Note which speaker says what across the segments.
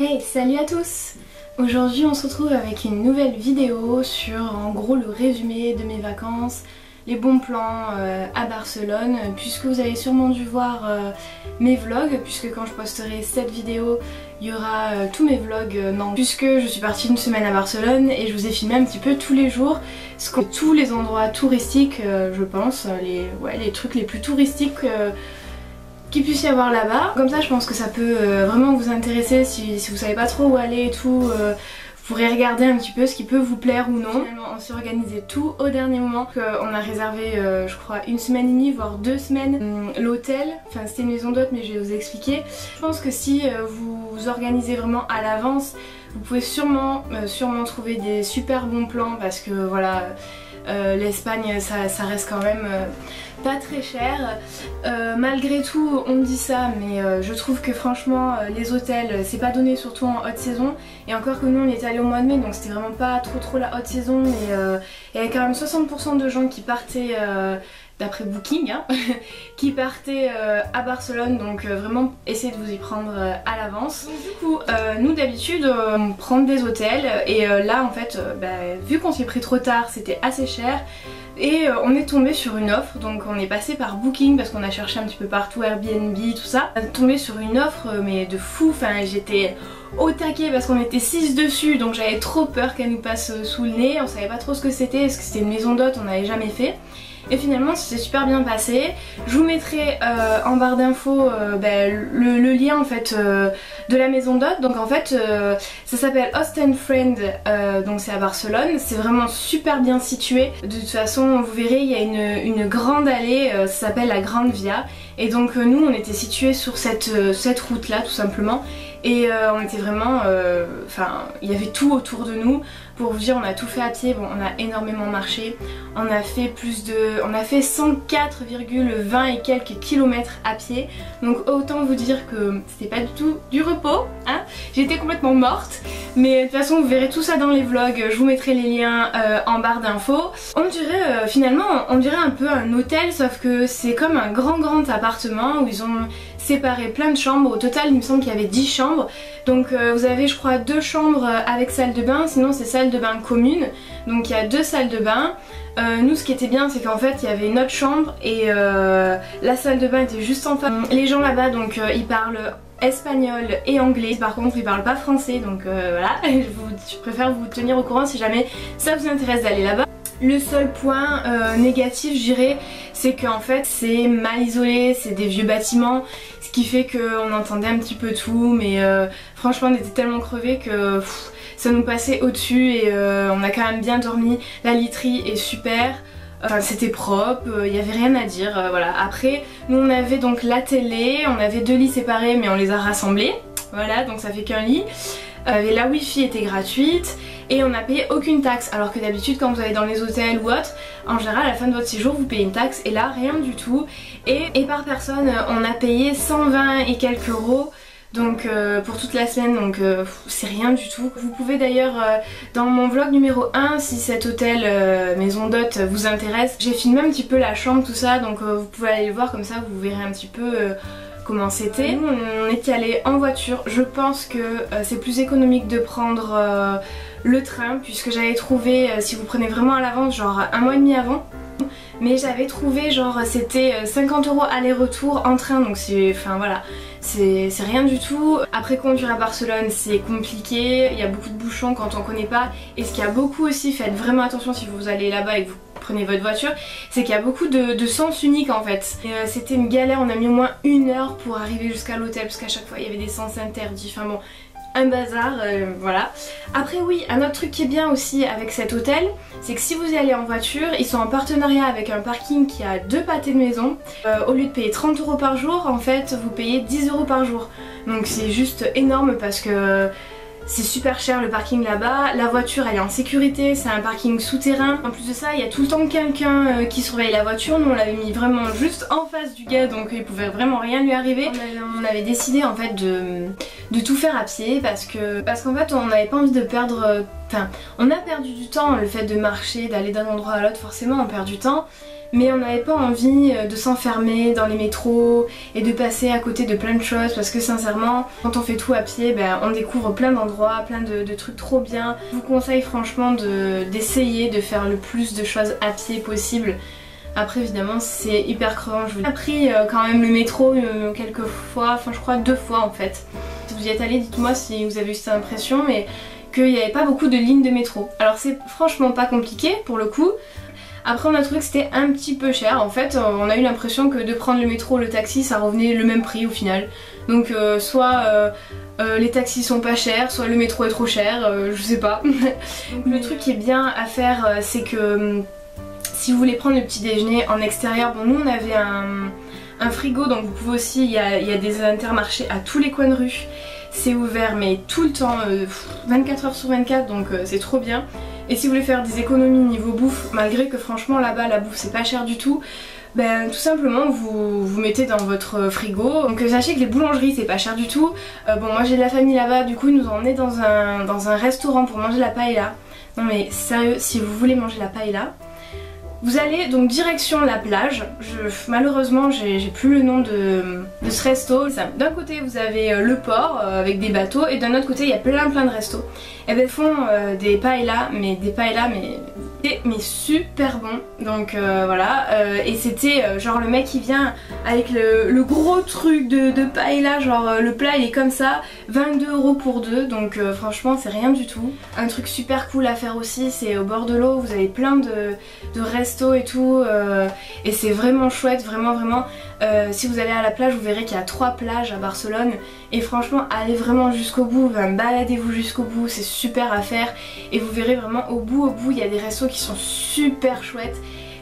Speaker 1: Hey, salut à tous! Aujourd'hui on se retrouve avec une nouvelle vidéo sur en gros le résumé de mes vacances, les bons plans à Barcelone, puisque vous avez sûrement dû voir mes vlogs, puisque quand je posterai cette vidéo il y aura tous mes vlogs, puisque je suis partie une semaine à Barcelone et je vous ai filmé un petit peu tous les jours, tous les endroits touristiques je pense, les trucs les plus touristiques qu'il puisse y avoir là-bas. Comme ça je pense que ça peut vraiment vous intéresser si vous savez pas trop où aller et tout. Vous pourrez regarder un petit peu ce qui peut vous plaire ou non. Finalement on s'est organisé tout au dernier moment. On a réservé je crois une semaine et demie voire 2 semaines l'hôtel. Enfin c'était une maison d'hôte mais je vais vous expliquer. Je pense que si vous vous organisez vraiment à l'avance, vous pouvez sûrement trouver des super bons plans parce que voilà, l'Espagne ça reste quand même pas très cher. Malgré tout on me dit ça mais je trouve que franchement les hôtels c'est pas donné surtout en haute saison, et encore que nous on est allé au mois de mai donc c'était vraiment pas trop la haute saison, mais il y avait quand même 60% de gens qui partaient d'après Booking hein, qui partaient à Barcelone, donc vraiment essayez de vous y prendre à l'avance. Du coup nous d'habitude on prend des hôtels et là en fait vu qu'on s'est pris trop tard c'était assez cher. Et on est tombé sur une offre, donc on est passé par Booking parce qu'on a cherché un petit peu partout, Airbnb, tout ça. On est tombé sur une offre mais de fou, enfin j'étais au taquet parce qu'on était 6 dessus, donc j'avais trop peur qu'elle nous passe sous le nez. On savait pas trop ce que c'était, est-ce que c'était une maison d'hôte, on n'avait jamais fait. Et finalement ça s'est super bien passé. Je vous mettrai en barre d'infos le lien en fait de la maison d'hôte. Donc en fait ça s'appelle Host & Friend, donc c'est à Barcelone. C'est vraiment super bien situé. De toute façon vous verrez il y a une grande allée, ça s'appelle la Grande Via. Et donc nous on était situés sur cette route là tout simplement. Et on était vraiment, il y avait tout autour de nous. Pour vous dire on a tout fait à pied, bon on a énormément marché. On a fait 104,20 et quelques kilomètres à pied. Donc autant vous dire que c'était pas du tout du repos, hein. J'étais complètement morte. Mais de toute façon vous verrez tout ça dans les vlogs, je vous mettrai les liens en barre d'infos. On dirait finalement, on dirait un peu un hôtel, sauf que c'est comme un grand appartement où ils ont séparé plein de chambres. Au total il me semble qu'il y avait 10 chambres. Donc vous avez je crois 2 chambres avec salle de bain, sinon c'est salle de bain commune. Donc il y a 2 salles de bain. Nous ce qui était bien c'est qu'en fait il y avait une autre chambre et la salle de bain était juste en face. Les gens là-bas donc ils parlent espagnol et anglais, par contre ils parlent pas français, donc voilà, je préfère vous tenir au courant si jamais ça vous intéresse d'aller là-bas. Le seul point négatif je dirais c'est qu'en fait c'est mal isolé, c'est des vieux bâtiments, ce qui fait qu'on entendait un petit peu tout, mais franchement on était tellement crevés que ça nous passait au-dessus et on a quand même bien dormi. La literie est super. Enfin, c'était propre, il n'y avait rien à dire, voilà. Après, nous on avait donc la télé, on avait 2 lits séparés mais on les a rassemblés, voilà, donc ça fait qu'un lit. La wifi était gratuite et on n'a payé aucune taxe, alors que d'habitude quand vous allez dans les hôtels ou autres, en général à la fin de votre séjour vous payez une taxe, et là rien du tout. Et par personne on a payé 120 et quelques euros. Donc pour toute la semaine, donc c'est rien du tout. Vous pouvez d'ailleurs dans mon vlog numéro 1, si cet hôtel maison d'hôte vous intéresse, j'ai filmé un petit peu la chambre, tout ça, donc vous pouvez aller le voir, comme ça vous verrez un petit peu comment c'était. Nous on était allés en voiture, je pense que c'est plus économique de prendre le train, puisque j'avais trouvé, si vous prenez vraiment à l'avance, genre un mois et demi avant, mais j'avais trouvé genre c'était 50 € aller-retour en train, donc c'est, enfin voilà, c'est rien du tout. Après conduire à Barcelone c'est compliqué, il y a beaucoup de bouchons quand on connaît pas, et ce qu'il y a beaucoup aussi, faites vraiment attention si vous allez là-bas et que vous prenez votre voiture, c'est qu'il y a beaucoup de sens uniques en fait. C'était une galère, on a mis au moins 1 heure pour arriver jusqu'à l'hôtel parce qu'à chaque fois il y avait des sens interdits, enfin bon, un bazar, voilà. Après oui, un autre truc qui est bien aussi avec cet hôtel, c'est que si vous y allez en voiture, ils sont en partenariat avec un parking qui a 2 pâtés de maison. Au lieu de payer 30 € par jour, en fait vous payez 10 € par jour. Donc c'est juste énorme parce que c'est super cher le parking là-bas. La voiture elle est en sécurité, c'est un parking souterrain. En plus de ça il y a tout le temps quelqu'un qui surveille la voiture. Nous on l'avait mis vraiment juste en face du gars, donc il pouvait vraiment rien lui arriver. On avait décidé en fait de tout faire à pied parce qu'en fait on n'avait pas envie de perdre, enfin on a perdu du temps, le fait de marcher, d'aller d'un endroit à l'autre, forcément on perd du temps. mais on n'avait pas envie de s'enfermer dans les métros et de passer à côté de plein de choses parce que sincèrement quand on fait tout à pied on découvre plein d'endroits, plein de trucs trop bien. Je vous conseille franchement d'essayer de faire le plus de choses à pied possible. Après évidemment c'est hyper crevant. Je vous ai pris quand même le métro quelques fois, enfin je crois 2 fois en fait. Si vous y êtes allé, dites-moi si vous avez eu cette impression, mais qu'il n'y avait pas beaucoup de lignes de métro. Alors c'est franchement pas compliqué pour le coup. Après on a trouvé que c'était un petit peu cher. En fait on a eu l'impression que de prendre le métro ou le taxi ça revenait le même prix au final. Donc soit les taxis sont pas chers, soit le métro est trop cher, je sais pas. Donc, le truc qui est bien à faire c'est que si vous voulez prendre le petit déjeuner en extérieur, bon nous on avait un frigo, donc vous pouvez aussi, il y a des intermarchés à tous les coins de rue. C'est ouvert mais tout le temps, 24 heures sur 24, donc c'est trop bien. Et si vous voulez faire des économies niveau bouffe, malgré que franchement là-bas la bouffe c'est pas cher du tout, tout simplement vous mettez dans votre frigo. Donc sachez que les boulangeries c'est pas cher du tout. Bon moi j'ai de la famille là-bas, du coup ils nous ont emmenés dans un restaurant pour manger la paella. Non mais sérieux, si vous voulez manger la paella, vous allez donc direction la plage. Malheureusement j'ai plus le nom de ce resto. D'un côté vous avez le port avec des bateaux et d'un autre côté il y a plein de restos. Et ils font des paellas mais super bon. Donc voilà, et c'était genre le mec qui vient avec le gros truc de paella, genre le plat il est comme ça, 22 € pour 2, donc franchement c'est rien du tout. Un truc super cool à faire aussi, c'est au bord de l'eau, vous avez plein de restos et tout, et c'est vraiment chouette, vraiment. Si vous allez à la plage vous verrez qu'il y a 3 plages à Barcelone et franchement allez vraiment jusqu'au bout, baladez-vous jusqu'au bout, c'est super à faire et vous verrez vraiment au bout il y a des restos qui sont super chouettes.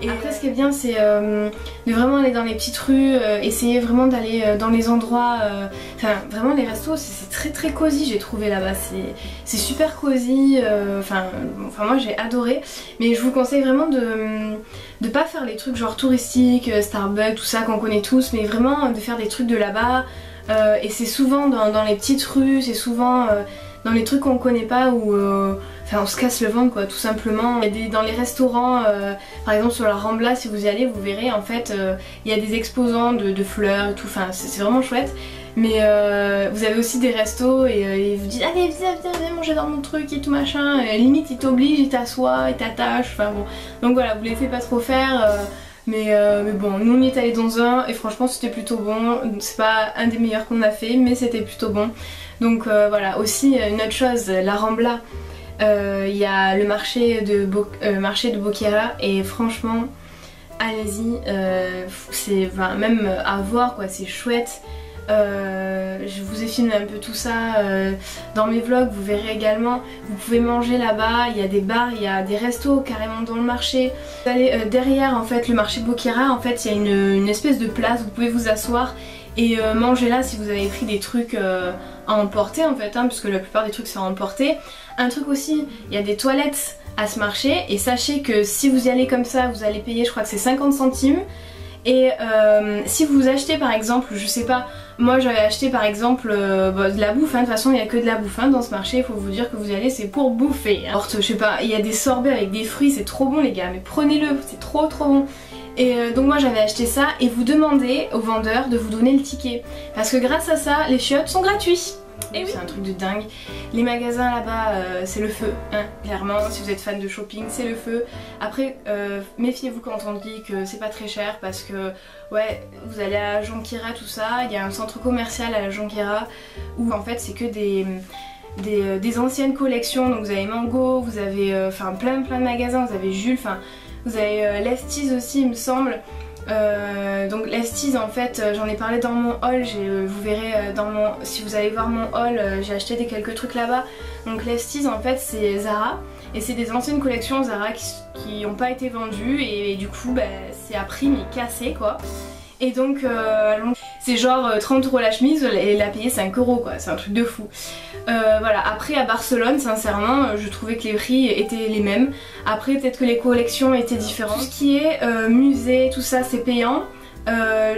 Speaker 1: Et après ce qui est bien c'est de vraiment aller dans les petites rues, essayer vraiment d'aller dans les endroits, enfin vraiment les restos c'est très cosy, j'ai trouvé là-bas, c'est super cosy, enfin moi j'ai adoré, mais je vous conseille vraiment de pas faire les trucs genre touristiques, Starbucks, tout ça qu'on connaît tous, mais vraiment de faire des trucs de là-bas, et c'est souvent dans les petites rues, c'est souvent dans les trucs qu'on connaît pas où on se casse le ventre quoi, tout simplement. Dans les restaurants, par exemple sur la Rambla, si vous y allez vous verrez en fait il y a des exposants de fleurs et tout, enfin c'est vraiment chouette. Mais vous avez aussi des restos et ils vous disent allez viens manger dans mon truc et tout machin, et limite ils t'obligent, ils t'assoient, ils t'attachent, enfin bon. Donc voilà, vous les faites pas trop faire. Mais bon, nous on y est allé dans un et franchement c'était plutôt bon. C'est pas un des meilleurs qu'on a fait mais c'était plutôt bon. Donc voilà, aussi une autre chose, la Rambla, il y a le marché de Boquera et franchement allez-y, c'est même à voir quoi, c'est chouette. Je vous ai filmé un peu tout ça dans mes vlogs, vous verrez également. Vous pouvez manger là-bas, il y a des bars, il y a des restos carrément dans le marché. Vous allez derrière en fait le marché Boquera, en fait il y a une espèce de place, vous pouvez vous asseoir et manger là si vous avez pris des trucs à emporter en fait, puisque la plupart des trucs c'est à emporter. Un truc aussi, il y a des toilettes à ce marché et sachez que si vous y allez comme ça vous allez payer, je crois que c'est 50 centimes. Et si vous achetez par exemple, je sais pas, moi j'avais acheté par exemple de la bouffe, de toute façon il n'y a que de la bouffe dans ce marché, il faut vous dire que vous y allez c'est pour bouffer. Je sais pas, il y a des sorbets avec des fruits, c'est trop bon les gars, mais prenez-le, c'est trop bon. Et donc moi j'avais acheté ça et vous demandez au vendeur de vous donner le ticket. Parce que grâce à ça, les chiottes sont gratuits. Et oui. C'est un truc de dingue. Les magasins là-bas, c'est le feu, clairement. Si vous êtes fan de shopping, c'est le feu. Après, méfiez-vous quand on dit que c'est pas très cher parce que, ouais, vous allez à Jonquera, tout ça. Il y a un centre commercial à la Jonquera où en fait c'est que des anciennes collections. Donc vous avez Mango, vous avez plein de magasins, vous avez Jules, vous avez l'Esties aussi il me semble. Donc l'Esties en fait j'en ai parlé dans mon haul, vous verrez si vous allez voir mon haul, j'ai acheté quelques trucs là-bas. Donc l'Esties en fait c'est Zara et c'est des anciennes collections Zara qui n'ont pas été vendues et du coup c'est à prix mais cassé quoi. Et donc c'est genre 30 € la chemise et la payer 5 € quoi, c'est un truc de fou. Voilà, après à Barcelone sincèrement je trouvais que les prix étaient les mêmes. Après peut-être que les collections étaient différentes. Tout ce qui est musée, tout ça c'est payant.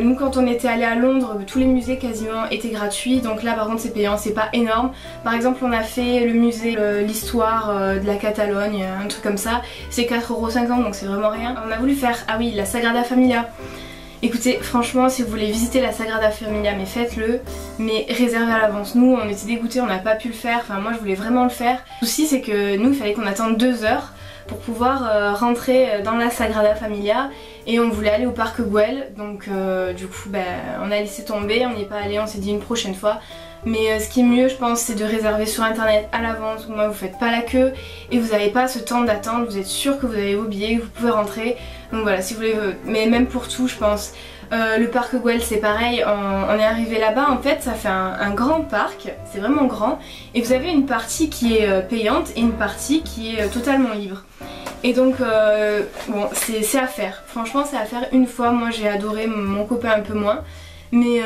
Speaker 1: Nous quand on était allé à Londres, tous les musées quasiment étaient gratuits, donc là par contre c'est payant, c'est pas énorme. Par exemple on a fait le musée l'histoire de la Catalogne, un truc comme ça, c'est 4,50 €, donc c'est vraiment rien. On a voulu faire, ah oui, la Sagrada Familia. Écoutez, franchement, si vous voulez visiter la Sagrada Familia, mais faites-le, mais réservez à l'avance. Nous, on était dégoûtés, on n'a pas pu le faire, enfin moi je voulais vraiment le faire. Le souci c'est que nous, il fallait qu'on attende 2 heures pour pouvoir rentrer dans la Sagrada Familia et on voulait aller au parc Güell, donc du coup on a laissé tomber, on n'y est pas allé, on s'est dit une prochaine fois. Mais ce qui est mieux je pense c'est de réserver sur internet à l'avance, au moins vous faites pas la queue et vous n'avez pas ce temps d'attente, vous êtes sûr que vous avez vos billets, que vous pouvez rentrer. Donc voilà, si vous voulez, mais même pour tout je pense. Le parc Güell c'est pareil, on est arrivé là-bas, en fait ça fait un grand parc, c'est vraiment grand, et vous avez une partie qui est payante et une partie qui est totalement libre. Et donc bon c'est à faire, franchement c'est à faire une fois, moi j'ai adoré, mon copain un peu moins. Mais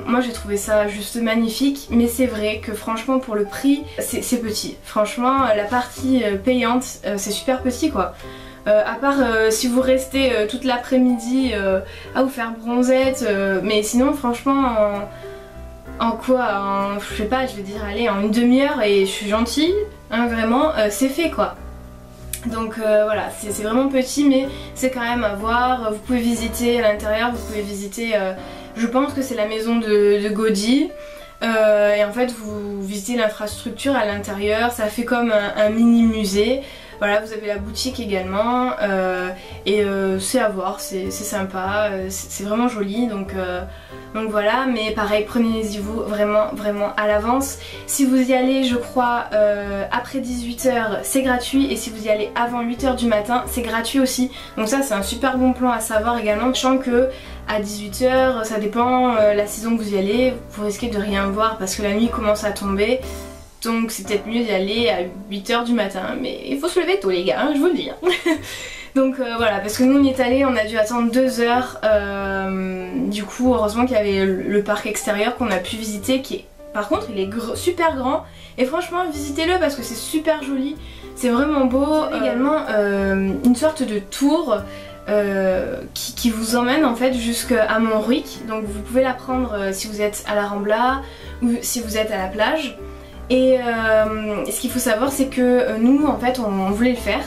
Speaker 1: moi j'ai trouvé ça juste magnifique, mais c'est vrai que franchement pour le prix c'est petit. Franchement la partie payante c'est super petit quoi. À part si vous restez toute l'après-midi à vous faire bronzette, mais sinon franchement en quoi, je sais pas, je vais dire allez en une demi-heure et je suis gentille, hein, vraiment c'est fait quoi. Donc voilà, c'est vraiment petit mais c'est quand même à voir, vous pouvez visiter à l'intérieur, vous pouvez visiter, je pense que c'est la maison de Gaudí. Et en fait vous visitez l'infrastructure à l'intérieur, ça fait comme un mini musée. Voilà, vous avez la boutique également et c'est à voir, c'est sympa, c'est vraiment joli donc voilà, mais pareil prenez-y-vous vraiment à l'avance. Si vous y allez je crois après 18 h c'est gratuit et si vous y allez avant 8 h du matin c'est gratuit aussi. Donc ça c'est un super bon plan à savoir également, sachant que à 18 h ça dépend la saison que vous y allez, vous risquez de rien voir parce que la nuit commence à tomber. Donc c'est peut-être mieux d'y aller à 8 h du matin, mais il faut se lever tôt les gars, hein, je vous le dis. Donc voilà, parce que nous on y est allé, on a dû attendre 2 heures. Du coup heureusement qu'il y avait le parc extérieur qu'on a pu visiter, qui est, par contre il est super grand. Et franchement visitez-le parce que c'est super joli, c'est vraiment beau. Également une sorte de tour qui vous emmène en fait jusqu'à Montjuïc. Donc vous pouvez la prendre si vous êtes à la Rambla ou si vous êtes à la plage. Et ce qu'il faut savoir c'est que nous en fait on voulait le faire.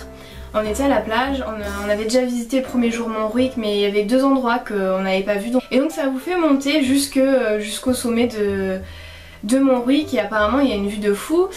Speaker 1: On était à la plage, on avait déjà visité le premier jour Montjuïc mais il y avait 2 endroits qu'on n'avait pas vus. Et donc ça vous fait monter jusqu'au sommet de Montjuïc et apparemment il y a une vue de fou.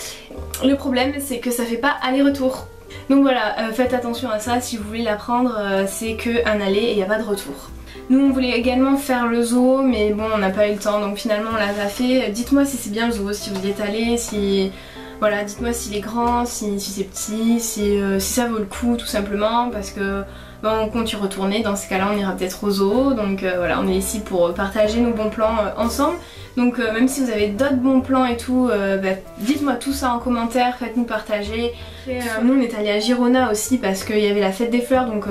Speaker 1: Le problème c'est que ça fait pas aller-retour. Donc voilà, faites attention à ça, si vous voulez la prendre c'est qu'un aller et il n'y a pas de retour. Nous on voulait également faire le zoo mais bon on n'a pas eu le temps donc finalement on l'a pas fait. Dites-moi si c'est bien le zoo, si vous y êtes allé, si... Voilà, dites-moi s'il est grand, si c'est petit, si ça vaut le coup tout simplement parce que on compte y retourner, dans ce cas là on ira peut-être au zoo. Donc voilà, on est ici pour partager nos bons plans ensemble. Donc même si vous avez d'autres bons plans et tout, dites-moi tout ça en commentaire, faites-nous partager. Nous on est allé à Girona aussi parce qu'il y avait la fête des fleurs, donc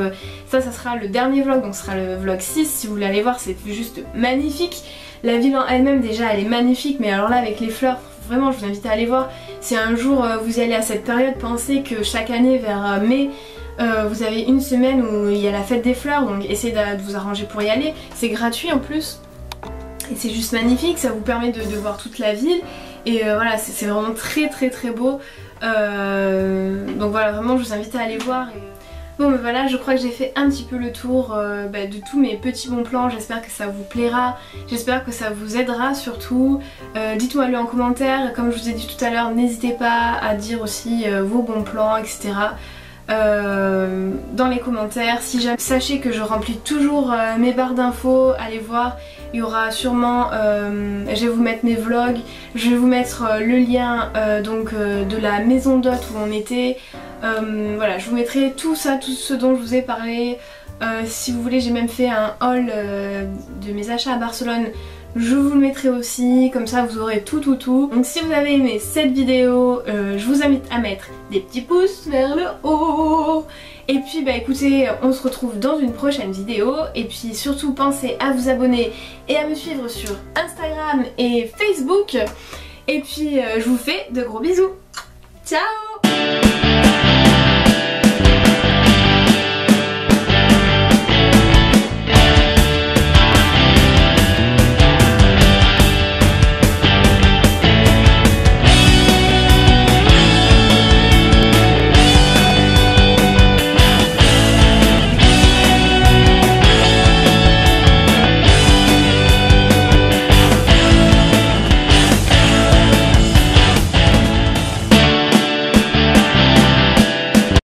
Speaker 1: ça sera le dernier vlog, donc ce sera le vlog 6. Si vous voulez aller voir, c'est juste magnifique. La ville en elle-même déjà elle est magnifique, mais alors là avec les fleurs, vraiment je vous invite à aller voir. Si un jour vous y allez à cette période, pensez que chaque année vers mai vous avez une semaine où il y a la fête des fleurs, donc essayez de vous arranger pour y aller. C'est gratuit en plus et c'est juste magnifique, ça vous permet de voir toute la ville et voilà, c'est vraiment très beau. Donc voilà, vraiment je vous invite à aller voir. Bon ben voilà, je crois que j'ai fait un petit peu le tour de tous mes petits bons plans. J'espère que ça vous plaira, j'espère que ça vous aidera surtout. Dites-moi le en commentaire, comme je vous ai dit tout à l'heure, n'hésitez pas à dire aussi vos bons plans, etc. Dans les commentaires. Si jamais, sachez que je remplis toujours mes barres d'infos, allez voir. Il y aura sûrement, je vais vous mettre mes vlogs, je vais vous mettre le lien de la maison d'hôte où on était. Voilà, je vous mettrai tout ça, tout ce dont je vous ai parlé. Si vous voulez, j'ai même fait un haul de mes achats à Barcelone. Je vous le mettrai aussi, comme ça vous aurez tout. Donc si vous avez aimé cette vidéo, je vous invite à mettre des petits pouces vers le haut. Et puis bah écoutez, on se retrouve dans une prochaine vidéo. Et puis surtout pensez à vous abonner et à me suivre sur Instagram et Facebook. Et puis je vous fais de gros bisous. Ciao!